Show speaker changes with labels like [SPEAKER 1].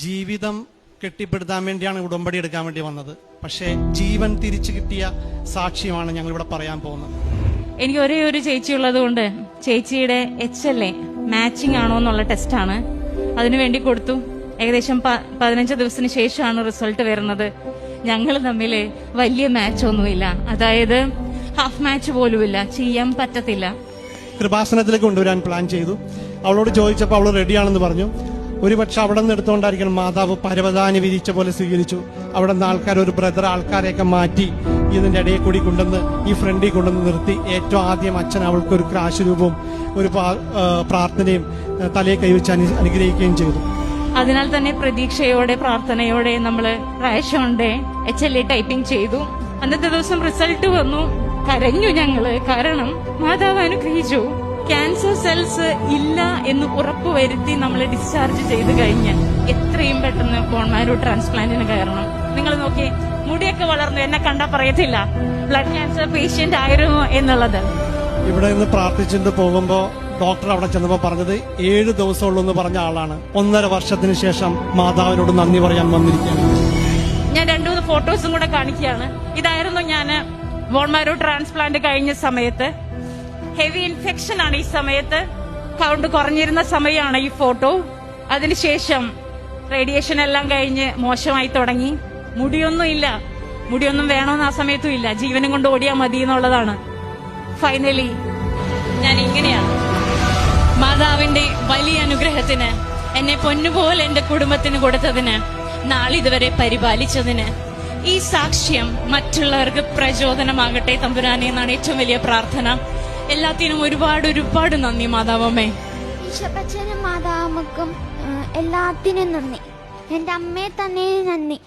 [SPEAKER 1] ജീവിതം കെട്ടിപ്പടുത്താൻ വേണ്ടിയാണ് ഉടമ്പടി എടുക്കാൻ വേണ്ടി വന്നത്. പക്ഷേ ജീവൻ തിരിച്ചു കിട്ടിയ സാക്ഷ്യമാണ് ഞങ്ങൾ ഇവിടെ പറയാൻ പോകുന്നത്.
[SPEAKER 2] എനിക്ക് ഒരേ ഒരു ചേച്ചി ഉള്ളത് കൊണ്ട് ചേച്ചിയുടെ HLA മാച്ചിങ് ആണോ എന്നുള്ള ടെസ്റ്റാണ് അതിനുവേണ്ടി കൊടുത്തു. ഏകദേശം 15 ദിവസത്തിന് ശേഷമാണ് റിസൾട്ട് വരുന്നത്. ഞങ്ങൾ തമ്മിൽ വലിയ മാച്ച് ഒന്നുമില്ല, അതായത് ഹാഫ് മാച്ച് പോലുമില്ല, ചെയ്യാൻ പറ്റത്തില്ല.
[SPEAKER 1] കൃപാസനത്തിലേക്ക് കൊണ്ടുവരാൻ പ്ലാൻ ചെയ്തു. അവളോട് ചോദിച്ചപ്പോൾ അവൾ റെഡിയാണെന്ന് പറഞ്ഞു. ഒരുപക്ഷെ അവിടെ നിന്ന് എടുത്തുകൊണ്ടായിരിക്കണം മാതാവ് പരവതാനി വിരിച്ച പോലെ സ്വീകരിച്ചു. അവിടെ നിന്ന് ആൾക്കാർ, ഒരു ബ്രദർ ആൾക്കാരെയൊക്കെ മാറ്റി ഇതിന്റെ ഇടയിൽ കൂടി കൊണ്ടുവന്ന് ഈ ഫ്രണ്ടിൽ കൊണ്ടുവന്ന് നിർത്തി. ഏറ്റവും ആദ്യം അച്ഛൻ അവൾക്ക് ഒരു ക്രാശ് രൂപവും ഒരു പ്രാർത്ഥനയും തലയെ കൈവച്ച് അനുഗ്രഹിക്കുകയും ചെയ്തു.
[SPEAKER 2] അതിനാൽ തന്നെ പ്രതീക്ഷയോടെ പ്രാർത്ഥനയോടെ നമ്മൾ പ്രായശോന്റെ HLA ടൈപ്പിംഗ് ചെയ്തു. അന്നത്തെ ദിവസം റിസൾട്ട് വന്നു. കരഞ്ഞു ഞങ്ങള്, കാരണം മാതാവ് അനുഗ്രഹിച്ചു. ക്യാൻസർ സെൽസ് ഇല്ല എന്ന് ഉറപ്പുവരുത്തി നമ്മൾ ഡിസ്ചാർജ് ചെയ്ത് കഴിഞ്ഞ് എത്രയും പെട്ടെന്ന് ബോൺ മാരോ ട്രാൻസ്പ്ലാന്റിന് കയറണം. നിങ്ങൾ നോക്കിയേ, മുടിയൊക്കെ വളർന്നു. എന്നെ കണ്ടാ പറയത്തില്ല ബ്ലഡ് ക്യാൻസർ പേഷ്യന്റ് ആയിരുന്നു എന്നുള്ളത്.
[SPEAKER 1] ഇവിടെ നിന്ന് പ്രാർത്ഥിച്ചിട്ട് പോകുമ്പോ ഡോക്ടർ അവിടെ ചെന്നപ്പോ പറഞ്ഞത് 7 ദിവസമുള്ളൂ എന്ന് പറഞ്ഞ ആളാണ് 1.5 വർഷത്തിന് ശേഷം മാതാവിനോട് നന്ദി പറയാൻ വന്നിരിക്കുകയാണ്.
[SPEAKER 2] ഞാൻ 2-3 ഫോട്ടോസും കൂടെ കാണിക്കുകയാണ്. ഇതായിരുന്നു ഞാൻ ബോൺ മാരോ ട്രാൻസ്പ്ലാന്റ് കഴിഞ്ഞ സമയത്ത്. ഹെവി ഇൻഫെക്ഷൻ ആണ് ഈ സമയത്ത്, കൗണ്ട് കുറഞ്ഞിരുന്ന സമയമാണ് ഈ ഫോട്ടോ. അതിനുശേഷം റേഡിയേഷൻ എല്ലാം കഴിഞ്ഞ് മോശമായി തുടങ്ങി. മുടിയൊന്നും വേണമെന്ന് ആ സമയത്തും ഇല്ല, ജീവനും കൊണ്ട് ഓടിയാൽ മതി എന്നുള്ളതാണ്. ഫൈനലി ഞാൻ ഇങ്ങനെയാണ്. മാതാവിന്റെ വലിയ അനുഗ്രഹത്തിന്, എന്നെ പൊന്നുപോലെ എന്റെ കുടുംബത്തിന് കൊടുത്തതിന്, നാളിതുവരെ പരിപാലിച്ചതിന്, ഈ സാക്ഷ്യം മറ്റുള്ളവർക്ക് പ്രചോദനമാകട്ടെ തമ്പുരാനെ എന്നാണ് ഏറ്റവും വലിയ പ്രാർത്ഥന. എല്ലാത്തിനും ഒരുപാട് നന്ദി മാതാവമ്മേ.
[SPEAKER 3] ഈശോപ്പച്ചനും മാതാവമ്മക്കും എല്ലാത്തിനും നന്ദി. എന്റെ അമ്മയെ തന്നെ നന്ദി.